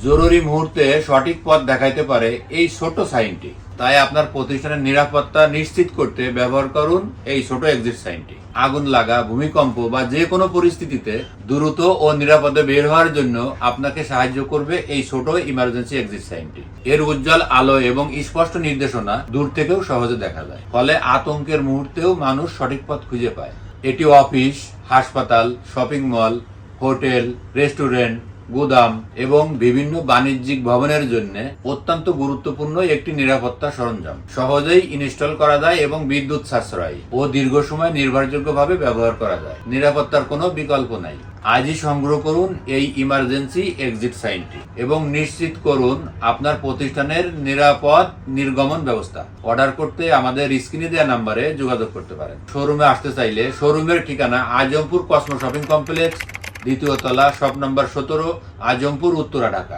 জরুরি মুহূর্তে সঠিক পথ দেখাইতে পারে এই ছোট সাইনটি। তাই আপনার প্রতিষ্ঠানের নিরাপত্তা নিশ্চিত করতে ব্যবহার করুন এই ছোট এক্সিট সাইনটি। আগুন লাগা, ভূমিকম্প বা যে কোনো পরিস্থিতিতে দ্রুত ও নিরাপদে বের হওয়ার জন্য আপনাকে সাহায্য করবে এই ছোট ইমার্জেন্সি এক্সিট সাইনটি। এর উজ্জ্বল আলো এবং স্পষ্ট নির্দেশনা দূর থেকেও সহজে দেখা যায়, ফলে আতঙ্কের মুহূর্তেও মানুষ সঠিক পথ খুঁজে পায়। এটি অফিস, হাসপাতাল, শপিং মল, হোটেল, রেস্টুরেন্ট, গুদাম এবং বিভিন্ন বাণিজ্যিক ভবনের জন্য অত্যন্ত গুরুত্বপূর্ণ একটি নিরাপত্তা সরঞ্জাম। সহজেই ইনস্টল করা যায় এবং বিদ্যুৎ সাশ্রয়ী ও দীর্ঘ সময় নির্ভরযোগ্যভাবে ব্যবহার করা যায়। নিরাপত্তার কোনো বিকল্প নাই। আজই সংগ্রহ করুন এই ইমার্জেন্সি এক্সিট সাইনটি এবং নিশ্চিত করুন আপনার প্রতিষ্ঠানের নিরাপদ নির্গমন ব্যবস্থা। অর্ডার করতে আমাদের স্ক্রিনে দেওয়া নাম্বারে যোগাযোগ করতে পারেন। শোরুমে আসতে চাইলে শোরুমের ঠিকানা আজমপুর কসমো শপিং কমপ্লেক্স, দ্বিতীয় তলা, শপ নম্বর 17, আজমপুর, উত্তরা, ঢাকা।